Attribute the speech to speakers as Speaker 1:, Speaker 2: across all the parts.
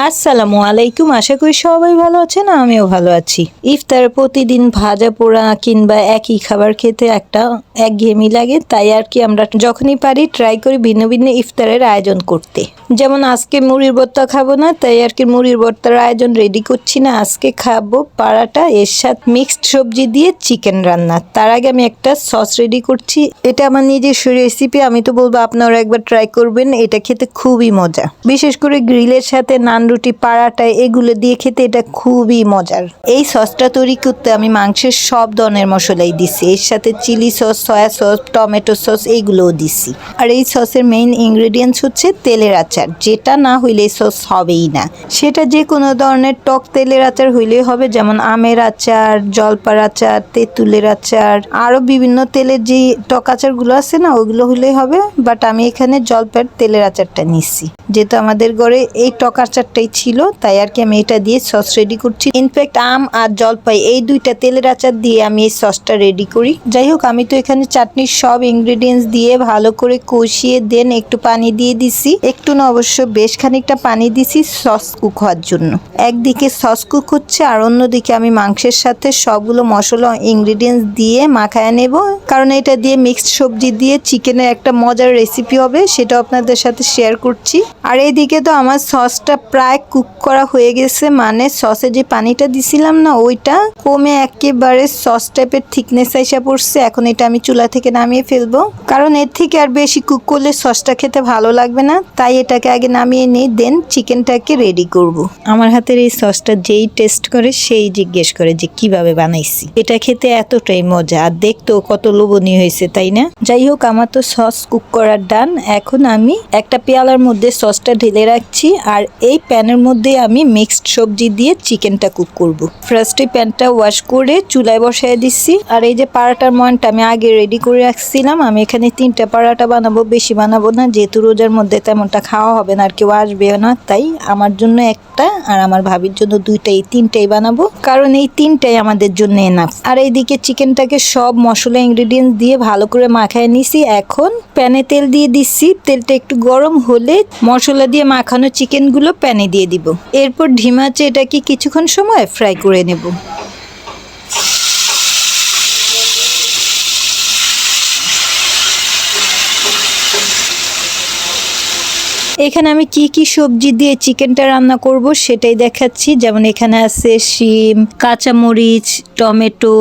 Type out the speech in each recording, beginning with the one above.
Speaker 1: আসসালামু আলাইকুম। আশা করি সবাই ভালো আছেন, আমিও ভালো আছি। ইফতারে প্রতিদিন ভাজা পোড়া কিংবা একই খাবার খেতে একটা একঘেয়েমি লাগে, তাই আর কি আমরা যখনই পারি ট্রাই করি ভিন্ন ভিন্ন ইফতারের আয়োজন করতে। যেমন আজকে মুড়ির ভর্তা খাবো না, তাই আর কি মুড়ির ভর্তার আয়োজন রেডি করছি না। আজকে খাবো পারাটা, এর সাথে মিক্সড সবজি দিয়ে চিকেন রান্না। তার আগে আমি একটা সস রেডি করছি। এটা আমার নিজস্ব রেসিপি, আমি তো বলবো আপনারা একবার ট্রাই করবেন। এটা খেতে খুবই মজা, বিশেষ করে গ্রিলের সাথে নান, রুটি, পারাটা এগুলো দিয়ে খেতে এটা খুবই মজার। এই সসটা তৈরি করতে আমি মাংসের সব ধরনের মশলাই দিছি, এর সাথে chilli sauce, soya sauce, tomato sauce এইগুলোও দিছি। আর এই সসের মেইন ইনগ্রেডিয়েন্টস হচ্ছে তেলের আচার, যেটা না হইলে এই সস হবেই না। সেটা যে কোনো ধরনের টক তেলের আচার হইলেই হবে, যেমন আমের আচার, জলপার আচার, তেঁতুলের আচার, আরও বিভিন্ন তেলের যে টক আচারগুলো আছে না, ওগুলো হইলেই হবে। বাট আমি এখানে জলপার তেলের আচারটা নিচ্ছি, যেহেতু আমাদের ঘরে এই টক আচারটাই ছিল, তাই আর কি আমি এটা দিয়ে সস রেডি করছি। ইনফ্যাক্ট আম আর জলপাই এই দুইটা তেলের আচার দিয়ে আমি এই সসটা রেডি করি। যাই হোক, আমি তো এখানে চাটনির সব ইনগ্রেডিয়েন্টস দিয়ে ভালো করে কষিয়ে দেন একটু পানি দিয়ে দিছি। একটু না, অবশ্য বেশ খানিকটা পানি দিছি সস কুক হওয়ার জন্য। একদিকে সস কুক হচ্ছে আর অন্যদিকে আমি মাংসের সাথে সবগুলো মশলা ইনগ্রেডিয়েন্টস দিয়ে মাখায় নেব, কারণ এটা দিয়ে মিক্সড সবজি দিয়ে চিকেনের একটা মজার রেসিপি হবে, সেটা আপনাদের সাথে শেয়ার করছি। আর এইদিকে তো আমার সসটা প্রায় কুক করা হয়ে গেছে, মানে সসে যে পানিটা দিছিলাম না, ওইটা কমে একেবারে সস টাইপের থিকনেস আইসা পড়ছে। এখন এটা আমি চুলা থেকে নামিয়ে ফেলবো, কারণ এর থেকে আর বেশি কুক করলে সসটা খেতে ভালো লাগবে না। তাই এটাকে আগে নামিয়ে নিই, দেন চিকেনটাকে রেডি করব। আমার হাতের এই সসটা যেই টেস্ট করে সেই জিজ্ঞেস করে যে কিভাবে বানাইছি। এটা খেতে এতটাই মজা আর দেখতেও কত লোভনীয় হয়েছে, তাই না? যাই হোক, আমার তো সস কুক করার ডান। এখন আমি একটা পেয়ালার মধ্যে সসটা ঢেলে রাখছি, আর এই প্যানের মধ্যে আমি মিক্সড সবজি দিয়ে চিকেনটা কুক করব। ফার্স্টে প্যানটা ওয়াশ করে চুলায় বসায় দিচ্ছি। আর এই যে পারাটার ময়নটা আমি আগে রেডি করে রাখছিলাম। আমি এখানে 3টা পারাটা বানাবো, বেশি বানাবো না, যেহেতু রোজার মধ্যে তেমনটা খাওয়া হবে না আর কেউ আসবে না, তাই আমার জন্য একটা আর আমার ভাবির জন্য 2টা, এই 3টাই বানাবো, কারণ এই 3টাই আমাদের জন্য এনাফ। আর এইদিকে চিকেনটাকে সব মশলা ইনগ্রেডিয়েন্টস দিয়ে ভালো করে মাখায় নিছি। এখন প্যানে তেল দিয়ে দিচ্ছি, তেলটা একটু গরম হলে মশলা দিয়ে মাখানো চিকেনগুলো প্যানে দিয়ে দিব। এরপর ধিমা আঁচে এটাকে কিছুক্ষণ সময় ফ্রাই করে নেব। এখানে আমি কি কি সবজি দিয়ে চিকেনটা রান্না করব সেটাই দেখাচ্ছি। যেমন এখানে আছে শিম, কাঁচামরিচ, টমেটো,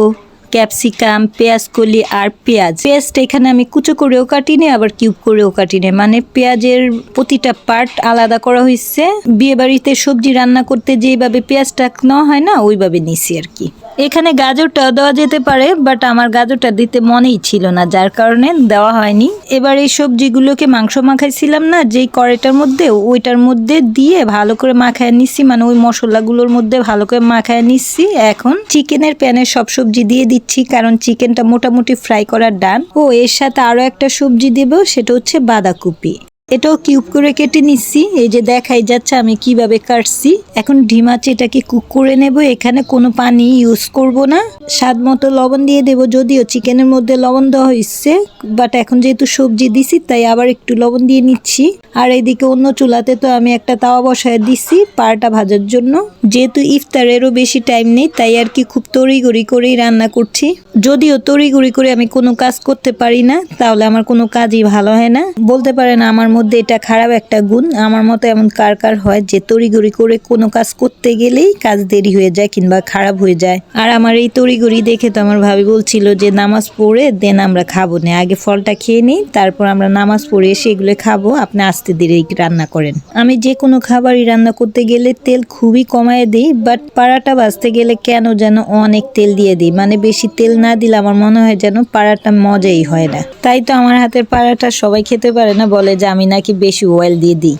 Speaker 1: ক্যাপসিকাম, পেঁয়াজ কলি আর পেঁয়াজ। পেঁয়াজটা এখানে আমি কুচো করেও কাটিনি, আবার কিউব করেও কাটিনি, মানে পেঁয়াজের প্রতিটা পার্ট আলাদা করা হয়েছে। বিয়ে বাড়িতে সবজি রান্না করতে যেভাবে পেঁয়াজটা নেওয়া হয় না, ওইভাবে নিছি আর কি। এখানে গাজরটা দেওয়া যেতে পারে, বাট আমার গাজরটা দিতে মনেই ছিল না, যার কারণে দেওয়া হয়নি। এবার এই সবজিগুলোকে মাংস মাখাইছিলাম না যেই কড়াইটার মধ্যে, ওইটার মধ্যে দিয়ে ভালো করে মাখায় নিচ্ছি, মানে ওই মশলাগুলোর মধ্যে ভালো করে মাখায় নিচ্ছি। এখন চিকেনের প্যানে সব সবজি দিয়ে দিচ্ছি, কারণ চিকেনটা মোটামুটি ফ্রাই করার ডান। ও এর সাথে আরো একটা সবজি দেব, সেটা হচ্ছে বাঁধাকপি। এটাও কিউব করে কেটে নিচ্ছি, এই যে দেখাই যাচ্ছে আমি কিভাবে কাটছি। এখন ঢিমাচে এটাকে কুক করে নেব। এখানে কোনো পানি ইউজ করব না। স্বাদ মতো লবণ দিয়ে দেব, যদিও চিকেনের মধ্যে লবণ দেওয়া হয়েছে, বাট এখন যেহেতু সবজি দিছি তাই আবার একটু লবণ দিয়ে নিচ্ছি। আর এইদিকে অন্য চুলাতে তো আমি একটা তাওয়া বসায় দিছি পাড়টা ভাজার জন্য। যেহেতু ইফতারেরও বেশি টাইম নেই, তাই আর কি খুব তড়িঘড়ি করেই রান্না করছি। যদিও তড়িঘড়ি করে আমি কোনো কাজ করতে পারি না, তাহলে আমার কোনো কাজই ভালো হয় না। বলতে পারেন আমার মধ্যে এটা খারাপ একটা গুণ। আমার মতো এমন কার কার হয় যে তড়িঘড়ি করে কোনো কাজ করতে গেলেই কাজ দেরি হয়ে যায় কিংবা খারাপ হয়ে যায়। আর আমার এই তড়িঘড়ি দেখে তো আমার ভাবি বলছিল যে নামাজ পড়ে দেন আমরা খাবো না, আগে ফলটা খেয়ে নিই, তারপর আমরা নামাজ পড়ে এসে এগুলো খাবো, আপনি আস্তে ধীরে রান্না করেন। আমি যে কোনো খাবারই রান্না করতে গেলে তেল খুবই কমায় দিই, বাট পাড়াটা ভাজতে গেলে কেন যেন অনেক তেল দিয়ে দিই, মানে বেশি তেল না দিলে আমার মনে হয় যেন পাড়াটা মজাই হয় না। তাই তো আমার হাতের পাড়াটা সবাই খেতে পারে না, বলে যে আমি নাকি বেশি অয়েল দিয়ে দিই,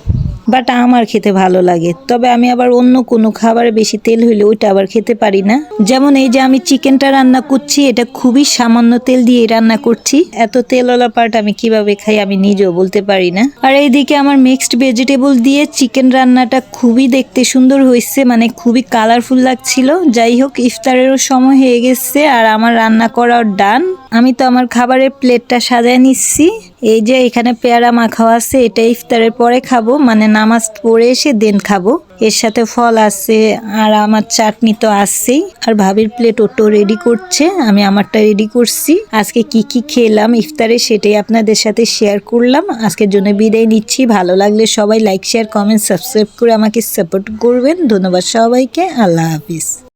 Speaker 1: বাট আমার খেতে ভালো লাগে। তবে আমি আবার অন্য কোনো খাবারে বেশি তেল হইলে ওইটা আবার খেতে পারি না। যেমন এই যে আমি চিকেনটা রান্না করছি, এটা খুবই সামান্য তেল দিয়ে রান্না করছি। এত তেলওয়ালা পার্ট আমি কিভাবে খাই আমি নিজেও বলতে পারি না। আর এইদিকে আমার মিক্সড ভেজিটেবল দিয়ে চিকেন রান্নাটা খুবই দেখতে সুন্দর হয়েছে, মানে খুবই কালারফুল লাগছিল। যাই হোক, ইফতারেরও সময় হয়ে গেছে আর আমার রান্না করার ডান। আমি তো আমার খাবারের প্লেটটা সাজায় নিচ্ছি। এই যে এখানে পেয়ারা মাখাও আছে, এটা ইফতারের পরে খাবো, মানে নামাজ পড়ে এসে দেন খাবো। এর সাথে ফল আছে আর আমার চাটনি তো আছেই, আর ভাবির প্লেট ওটো রেডি করছে, আমি আমারটা রেডি করছি। আজকে কি কি খেলাম ইফতারে সেটাই আপনাদের সাথে শেয়ার করলাম। আজকের জন্য বিদায় নিচ্ছি। ভালো লাগলে সবাই লাইক শেয়ার কমেন্ট সাবস্ক্রাইব করে আমাকে সাপোর্ট করবেন। ধন্যবাদ সবাইকে। আল্লাহ হাফিজ।